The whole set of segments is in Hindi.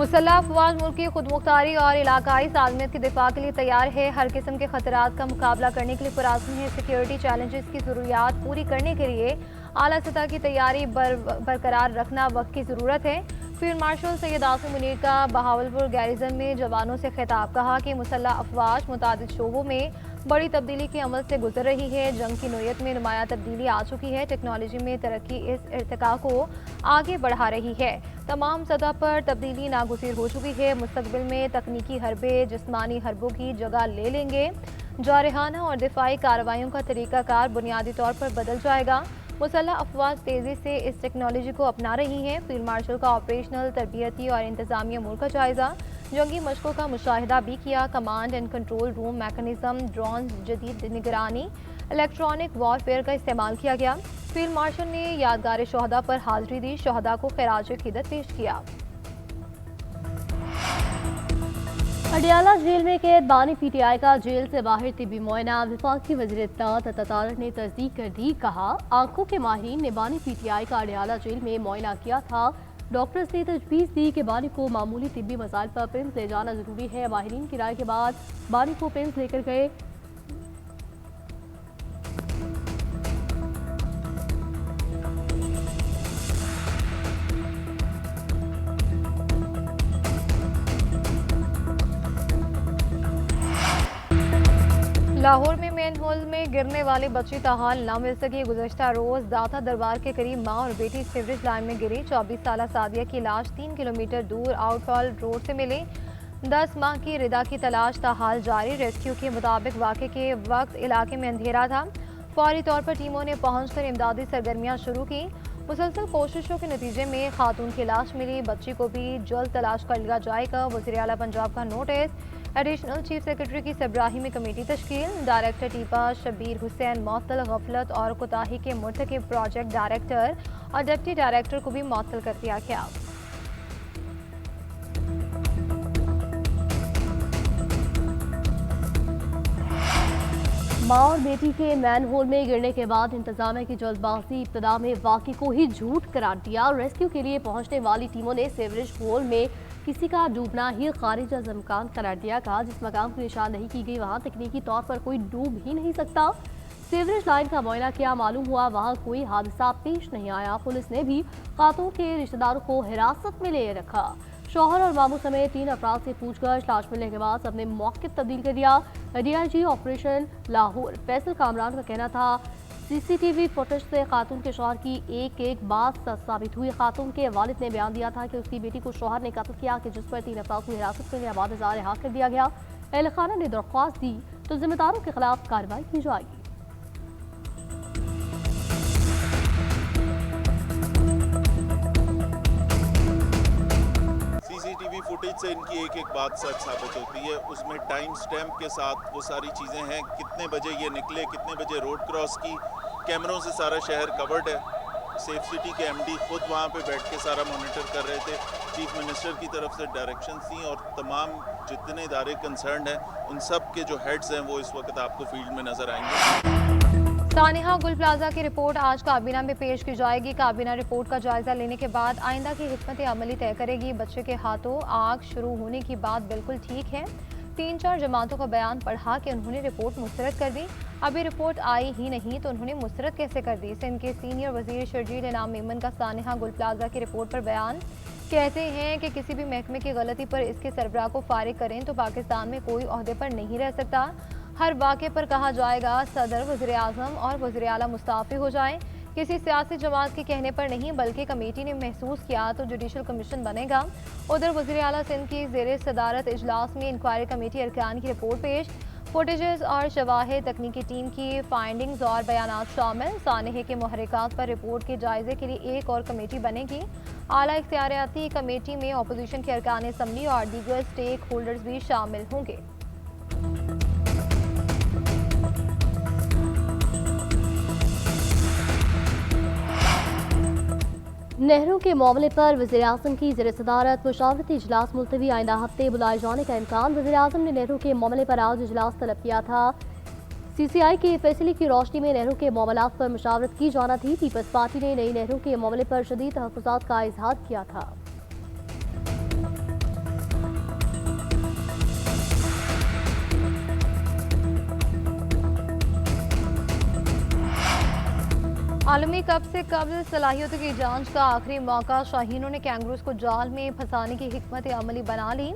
मुसल्लह अफवाज मुल्क की खुदमुख्तारी और इलाकाई सालमियत के दिफा के लिए तैयार है। हर किस्म के खतरात का मुकाबला करने के लिए पुराज़म है। सिक्योरिटी चैलेंजेस की ज़रूरियात पूरी करने के लिए आला सतह की तैयारी बरकरार रखना वक्त की ज़रूरत है। फील्ड मार्शल सैयद आसिम मुनीर का बहावलपुर गैरिजन में जवानों से खिताब, कहा कि मुसल्लह अफवाज मुतादिद शोबों में बड़ी तब्दीली के अमल से गुजर रही है। जंग की नोयत में नुमायां तब्दीली आ चुकी है। टेक्नोलॉजी में तरक्की इस इर्तिका को आगे बढ़ा रही है। तमाम सतह पर तब्दीली नागुज़ीर हो चुकी है। मुस्तकबिल में तकनीकी हरबे जिस्मानी हरबों की जगह ले लेंगे। जारहाना और दिफाई कार्रवाइयों का तरीक़ाकार बुनियादी तौर पर बदल जाएगा। मुसल्लह अफवाज तेज़ी से इस टेक्नोलॉजी को अपना रही हैं। फील्ड मार्शल का ऑपरेशनल, तरबियती और इंतजामी अमूर का जायजा, जंगी मशकों का मुशाहिदा भी किया। Command and control room mechanism, drone, जदीद निगरानी, इलेक्ट्रॉनिक वॉरफेयर का इस्तेमाल किया गया। फील्ड मार्शल ने यादगार शोहदा पर हाजिरी दी, शोहदा को खिराज अकीदत पेश किया। अडियाला जेल में कैद बानी पीटीआई का जेल से बाहर तिब्बी मुआयना, वफाकी वज़ीर इत्तलात अता ने तस्दीक कर दी। कहा, आंखों के माहिरीन ने बानी पीटीआई का अडियाला जेल में मुआयना किया था। डॉक्टर्स ने तजवीज़ दी कि बानी को मामूली तिब्बी मसाइल पर पिम्स ले जाना जरूरी है। माहिरीन की राय के बाद बानी को पिम्स लेकर गए। लाहौर में मेन होल में गिरने वाली बच्ची ताहाल न मिल सकी। गुज़श्ता रोज दाता दरबार के करीब माँ और बेटी सीवरेज लाइन में गिरी। 24 साल सादिया की लाश 3 किलोमीटर दूर आउटफॉल रोड से मिली। 10 माह की रिदा की तलाश ताहाल जारी। रेस्क्यू के मुताबिक वाक़े के वक्त इलाके में अंधेरा था। फौरी तौर पर टीमों ने पहुंचकर इमदादी सरगर्मियां शुरू की। मुसलसल कोशिशों के नतीजे में खातून की लाश मिली। बच्ची को भी जल्द तलाश कर लिया जाएगा। वज़ीर आला पंजाब का नोटिस। एडिशनल चीफ सेक्रेटरी की सरबराही में कमेटी तश्कील। डायरेक्टर टीपा शबीर हुसैन मअतल। गफलत और कोताही के मुर्तकिब प्रोजेक्ट डायरेक्टर और डिप्टी डायरेक्टर को भी मअतल कर दिया गया। माँ और बेटी के मैन होल में गिरने के बाद इंतजामिया की जल्दबाजी इब्तदा में वाक़े को ही झूठ करार दिया। रेस्क्यू के लिए पहुंचने वाली टीमों ने सीवरेज होल में किसी का डूबना ही खारिज अज़ इम्कान करार दिया। कहा, जिस मकाम की निशानदही की गई वहाँ तकनीकी तौर पर कोई डूब ही नहीं सकता। सीवरेज लाइन का मुआयना किया, मालूम हुआ वहाँ कोई हादसा पेश नहीं आया। पुलिस ने भी खातून के रिश्तेदारों को हिरासत में ले रखा। शौहर और मामू समेत 3 अफराद से पूछताछ। लाश मिलने के बाद सबने मौक़िफ़ तब्दील कर दिया। डीआईजी ऑपरेशन लाहौर फैसल कामरान का कहना था, सीसीटीवी फुटेज से खातून के शौहर की एक एक बात सच साबित हुई। खातून के वालिद ने बयान दिया था कि उसकी बेटी को शौहर ने कत्ल किया, कि जिस पर 3 अफराद को हिरासत में लिया बाद रिहा कर दिया गया। अहल खाना ने दरख्वास्त दी तो जिम्मेदारों के खिलाफ कार्रवाई की जाएगी। सीसीटीवी फुटेज से इनकी एक एक बात सच साबित होती है। उसमें टाइम स्टैम्प के साथ वो सारी चीज़ें हैं, कितने बजे ये निकले, कितने बजे रोड क्रॉस की। कैमरों से सारा शहर कवर्ड है। सेफ सिटी के एमडी खुद वहाँ पे बैठ के सारा मॉनिटर कर रहे थे। चीफ मिनिस्टर की तरफ से डायरेक्शन थी और तमाम जितने इदारे कंसर्न हैं उन सब के जो हेड्स हैं वो इस वक्त आपको फील्ड में नज़र आएंगे। सानिहा गुल प्लाजा की रिपोर्ट आज काबीना में पेश की जाएगी। काबीना रिपोर्ट का जायजा लेने के बाद आइंदा की हिकमत अमली तय करेगी। बच्चे के हाथों आग शुरू होने की बात बिल्कुल ठीक है। 3-4 जमातों का बयान पढ़ा कि उन्होंने रिपोर्ट मुस्तरद कर दी। अभी रिपोर्ट आई ही नहीं तो उन्होंने मुस्तरद कैसे कर दी। सिंध के सीनियर वजीर शर्जील इनाम मेमन का सानिहा गुल प्लाजा की रिपोर्ट पर बयान। कहते हैं कि किसी भी महकमे की गलती पर इसके सरबराह को फारिग करें तो पाकिस्तान में कोई ओहदे पर नहीं रह सकता। हर वाक़े पर कहा जाएगा सदर, वज़ीर आज़म और वज़ीर आला मुस्ताफ़ी हो जाएं। किसी सियासी जमात के कहने पर नहीं बल्कि कमेटी ने महसूस किया तो जुडिशल कमीशन बनेगा। उधर वज़ीर आला सिंध की ज़ेर सदारत इजलास में इंक्वायरी कमेटी अरकान की रिपोर्ट पेश। फुटेजेस और शवाहिद, तकनीकी टीम की फाइंडिंग्स और बयानात शामिल। सानिहे के मुहर्रिकात पर रिपोर्ट के जायजे के लिए एक और कमेटी बनेगी। आला इख्तियारियाती कमेटी में अपोजिशन के अरकान असम्बली और दीगर स्टेक होल्डर्स भी शामिल होंगे। नेहरू के मामले पर वज़ीर आज़म की ज़ेर सदारत मुशावरती इजलास मुलतवी, आइंदा हफ्ते बुलाए जाने का इम्कान। वज़ीर आज़म ने नेहरू के मामले पर आज इजलास तलब किया था। सीसीआई के फैसले की रोशनी में नेहरू के मामलात पर मुशावरत की जाना थी। पीपल्स पार्टी ने नई नेहरू के मामले पर शदीद तहफ़्फ़ुज़ात का इजहार किया था। आलमी कप से कबल सलाहियतों की जांच का आखिरी मौका, शाहीनों ने कैंगरूज को जाल में फंसाने की हिकमत अमली बना ली।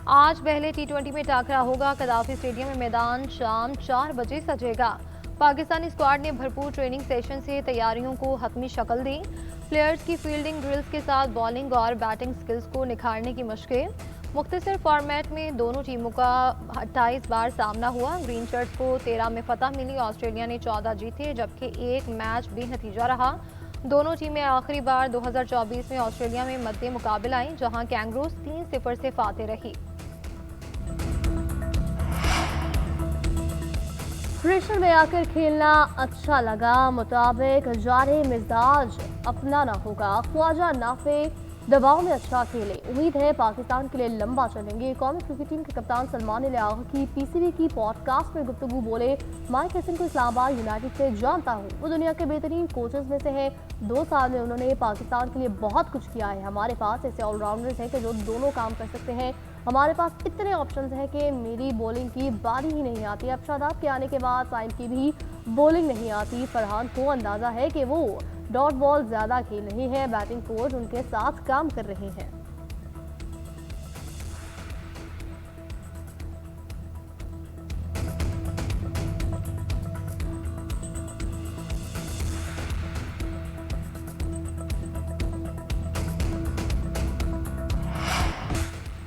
आज पहले टी20 में टाकरा होगा। कदाफी स्टेडियम में मैदान शाम 4 बजे सजेगा। पाकिस्तानी स्क्वाड ने भरपूर ट्रेनिंग सेशन से तैयारियों को हतमी शक्ल दी। प्लेयर्स की फील्डिंग ड्रिल्स के साथ बॉलिंग और बैटिंग स्किल्स को निखारने की मशकें। मुख्तसर फॉर्मेट में दोनों टीमों का 28 बार सामना हुआ। ग्रीन शर्ट्स को 13 में फतह मिली। ऑस्ट्रेलिया ने 14 जीते, जबकि एक मैच बेनतीजा रहा। दोनों टीमें आखिरी बार 2024 में ऑस्ट्रेलिया में मद्दे मुकाबले आई, जहां कैंगरूज 3-0 से फाते रही। प्रेशर में आकर खेलना अच्छा लगा, मुताबिक जारे मिजाज अपनाना होगा। ख्वाजा नाफे दबाव में अच्छा खेले, उम्मीद है पाकिस्तान के लिए लंबा चलेंगे। कौमी क्रिकेट टीम के कप्तान सलमान लियाकत की पीसीबी की पॉडकास्ट में गुफ्तगू बोले, माइक हसन को इस्लामाबाद यूनाइटेड से जानता हूँ, वो दुनिया के बेहतरीन कोचेस में से हैं। 2 साल में उन्होंने पाकिस्तान के लिए बहुत कुछ किया है। हमारे पास ऐसे ऑलराउंडर्स हैं कि जो दोनों काम कर सकते हैं। हमारे पास इतने ऑप्शंस हैं कि मेरी बॉलिंग की बारी ही नहीं आती। अब शादाब के आने के बाद साइम की भी बॉलिंग नहीं आती। फरहान को अंदाजा है कि वो डॉट बॉल ज़्यादा खेल रही है। बैटिंग कोच उनके साथ काम कर रहे हैं।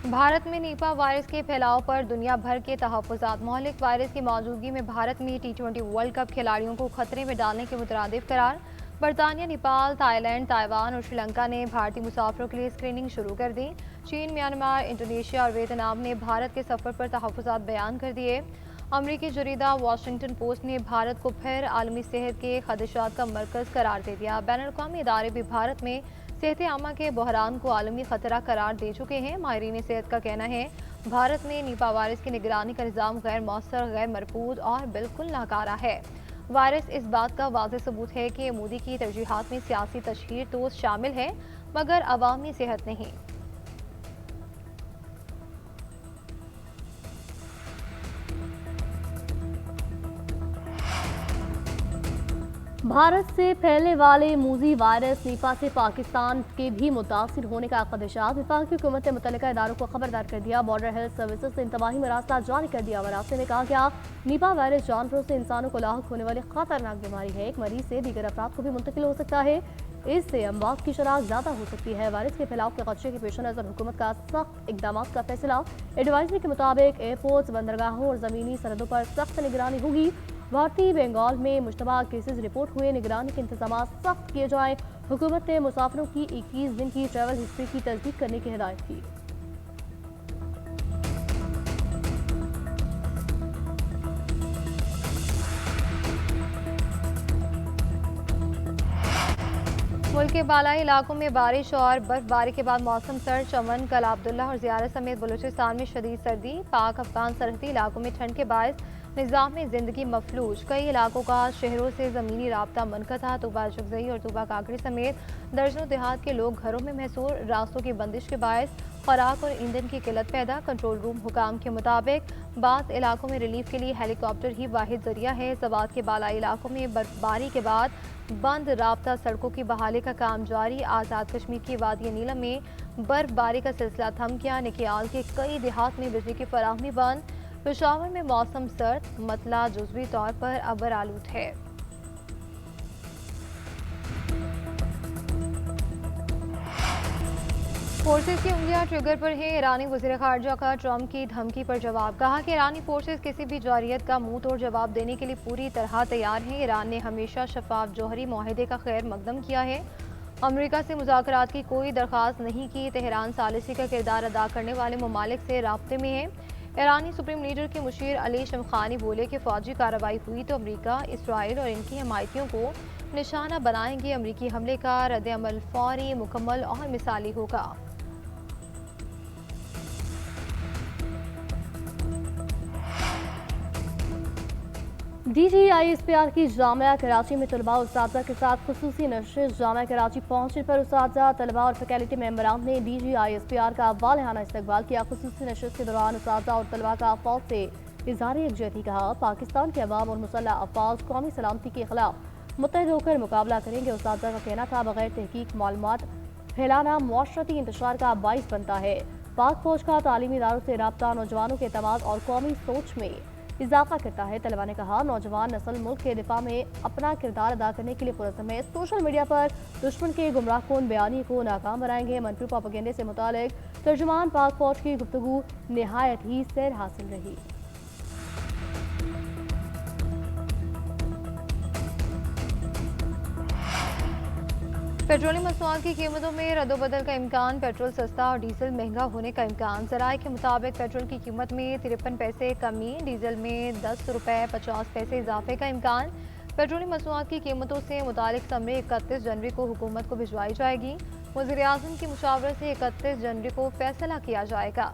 भारत में नीपा वायरस के फैलाव पर दुनिया भर के तहफ़्फ़ुज़ात। मौलिक वायरस की मौजूदगी में भारत में टी20 वर्ल्ड कप खिलाड़ियों को खतरे में डालने के मुतरादिफ करार। बरतानिया, नेपाल, थाईलैंड, ताइवान और श्रीलंका ने भारतीय मुसाफिरों के लिए स्क्रीनिंग शुरू कर दी। चीन, म्यांमार, इंडोनेशिया और वियतनाम ने भारत के सफ़र पर तहफ़्फ़ुज़ात बयान कर दिए। अमरीकी जरीदा वाशिंगटन पोस्ट ने भारत को फिर आलमी सेहत के खदशात का मरकज़ करार दे दिया। बैनुल-अक़वामी इदारे भी भारत में सेहत आमा के बहरान को आलमी खतरा करार दे चुके हैं। माहिरीन सेहत का कहना है भारत में नीपा वायरस की निगरानी का निज़ाम गैर मौसर, गैर मरपूद और बिल्कुल नाकारा है। वायरस इस बात का वाज़ेह सबूत है कि मोदी की तरजीहात में सियासी तशहीर तो शामिल है, मगर अवामी सेहत नहीं। भारत से फैलने वाले मूजी वायरस नीपा से पाकिस्तान के भी मुतासिर होने का खदशात। वफाकी हुकूमत ने मुतल्लिका इदारों को खबरदार कर दिया। बॉर्डर हेल्थ सर्विसेज ने इंतबाही मरासला जारी कर दिया। मरासले में कहा गया, नीपा वायरस जानवरों से इंसानों को लाहुक होने वाली खतरनाक बीमारी है। एक मरीज से दीगर अफराद को भी मुंतकिल हो सकता है। इससे अमवात की शरह ज़्यादा हो सकती है। वायरस के फैलाव के खदशे के पेश नज़र हुकूमत का सख्त इकदाम का फैसला। एडवाइजरी के मुताबिक एयरपोर्ट्स, बंदरगाहों और ज़मीनी सरहदों पर सख्त निगरानी होगी। भारतीय बंगाल में मुश्तबा केसेस रिपोर्ट हुए, निगरानी के इंतजाम सख्त किए जाएं। हुकूमत ने मुसाफिरों की 21 दिन की ट्रैवल हिस्ट्री की तस्दीक करने की हिदायत की। मुल्क के बालाई इलाकों में बारिश और बर्फबारी के बाद मौसम सर्द। चमन, कला अब्दुल्ला और ज़ियारत समेत बलूचिस्तान में शदीद सर्दी। पाक अफगान सरहदी इलाकों में ठंड के बायस निज़ाम में ज़िंदगी मफलूज। कई इलाकों का शहरों से ज़मीनी राब्ता मुनक़ता। तूबा चुगजई और तूबा काकड़ी समेत दर्जनों देहात के लोग घरों में महसूर। रास्तों की बंदिश के बायस खुराक और ईंधन की किल्लत पैदा। कंट्रोल रूम हुकाम के मुताबिक बाज़ इलाकों में रिलीफ के लिए हेलीकॉप्टर ही वाहिद जरिया है। सवात के बालाई इलाकों में बर्फबारी के बाद बंद राब्ता सड़कों की बहाली का काम जारी। आज़ाद कश्मीर की वादी नीलम में बर्फबारी का सिलसिला थम गया। निकियाल के कई देहात में बिजली की फराहमी बंद। पेशावर में मौसम सर्द, मतला जुज़वी तौर पर अबर आलूद है। फोर्सेस की उंगलियां ट्रिगर पर है। ईरानी वज़ीर ख़ारजा का ट्रंप की धमकी पर जवाब। कहा कि ईरानी फोर्सेस किसी भी जारियत का मुंह तोड़ जवाब देने के लिए पूरी तरह तैयार हैं। ईरान ने हमेशा शफाफ जौहरी माहिदे का खैर मकदम किया है। अमेरिका से मुज़ाकरात की कोई दरख्वास्त नहीं की। तेहरान सालिसी का किरदार अदा करने वाले ममालिक से राब्ते में है। ईरानी सुप्रीम लीडर के मुशीर अली शमखानी बोले कि फौजी कार्रवाई हुई तो अमेरिका, इसराइल और इनकी हमायतियों को निशाना बनाएंगे। अमेरिकी हमले का रद्द-ए-अमल फौरी, मुकम्मल और मिसाली होगा। DGISPR की जामिया कराची में तलबा और उस्तादा के साथ खुसूसी नशर। जामिया कराची पहुंचने पर उस्तादा, तलबा और फैकल्टी मेंबरान ने DGISPR का वालिहाना इस्तकबाल किया। खुसूसी नशर के दौरान उस्तादा और तलबा का फौज से इज़हार यकजहती कहा। पाकिस्तान के अवाम और मुसल्लह अफवाज कौमी सलामती के खिलाफ मुत्तहिद होकर मुकाबला करेंगे। उस्ताद का कहना था, बगैर तहकीक मालूमात फैलाना मुआशरती इंतशार का बाइस बनता है। पाक फौज का तालीमी इदारों से राब्ता नौजवानों के एतमाद और कौमी सोच में इजाफा करता है। तलबा ने कहा, नौजवान नस्ल मुल्क के दिफा में अपना किरदार अदा करने के लिए पुरज़म है। सोशल मीडिया पर दुश्मन के गुमराहकुन बयानी को नाकाम बनाएंगे। मनफी प्रोपेगेंडे से मुतालिक तर्जुमान पाक फौज की गुफ्तगू नहायत ही सैर हासिल रही। पेट्रोलियम मसनूआत की कीमतों में रद्दोबदल का इम्कान। पेट्रोल सस्ता और डीजल महंगा होने का इम्कान। ज़राए के मुताबिक पेट्रोल की कीमत में 53 पैसे कमी, डीजल में 10 रुपये 50 पैसे इजाफे का इम्कान। पेट्रोलियम मसनूआत की कीमतों से मुतालिक समरी 31 जनवरी को हुकूमत को भिजवाई जाएगी। वज़ीर आज़म की मुशावरत से 31 जनवरी को फैसला किया जाएगा।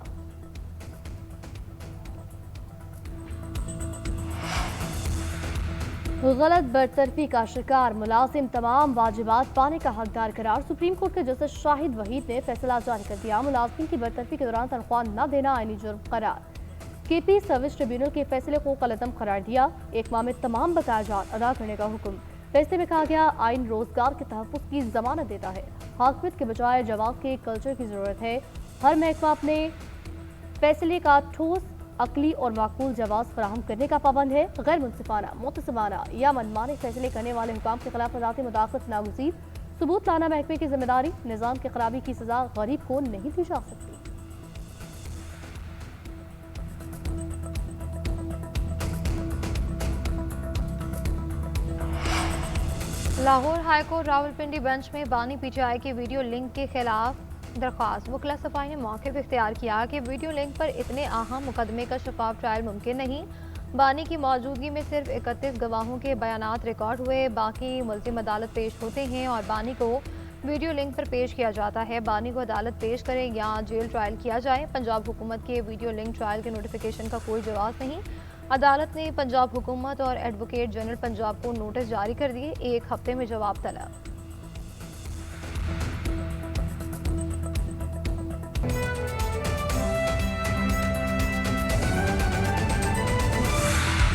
गलत बरतरफी का शिकार मुलाजिम तमाम वाजिबात पाने का हकदार करार। सुप्रीम कोर्ट के जस्टिस शाहिद वहीद ने फैसला जारी कर दिया। मुलाजिम की बरतरफी के दौरान तनख्वाह न देना आईनी जुर्म करार। केपी सर्विस ट्रिब्यूनल के फैसले को कलअदम करार दिया। एक माह में तमाम बकाया जात अदा करने का हुक्म। फैसले में कहा गया, आइन रोजगार के तहफ़्फ़ुज़ की जमानत देता है। हाकिमियत के बजाय जवाब के कल्चर की जरूरत है। हर महकमा अपने फैसले का ठोस अकली और माकूल जवाब फराहम करने का पाबंद है। गैर मुनसिफाना, मुतसबाना या मनमाने फैसले करने वाले हुकाम के खिलाफ अदालती मुदाखलत नागुज़ीर। सबूत लाना महकमे की जिम्मेदारी। निज़ाम की खराबी की सजा गरीब को नहीं दी जा सकती। लाहौर हाईकोर्ट रावलपिंडी बेंच में बानी पीटीआई की वीडियो लिंक के खिलाफ दरख्वास्त। वकला सफाई ने मौके पर इख्तियार किया कि वीडियो लिंक पर इतने अहम मुकदमे का शफाफ ट्रायल मुमकिन नहीं। बानी की मौजूदगी में सिर्फ 31 गवाहों के बयानात रिकॉर्ड हुए, बाकी मुल्ज़िम अदालत पेश होते हैं और बानी को वीडियो लिंक पर पेश किया जाता है। बानी को अदालत पेश करें या जेल ट्रायल किया जाए। पंजाब हुकूमत के वीडियो लिंक ट्रायल के नोटिफिकेशन का कोई जवाब नहीं। अदालत ने पंजाब हुकूमत और एडवोकेट जनरल पंजाब को नोटिस जारी कर दिए। 1 हफ्ते में जवाब तलब।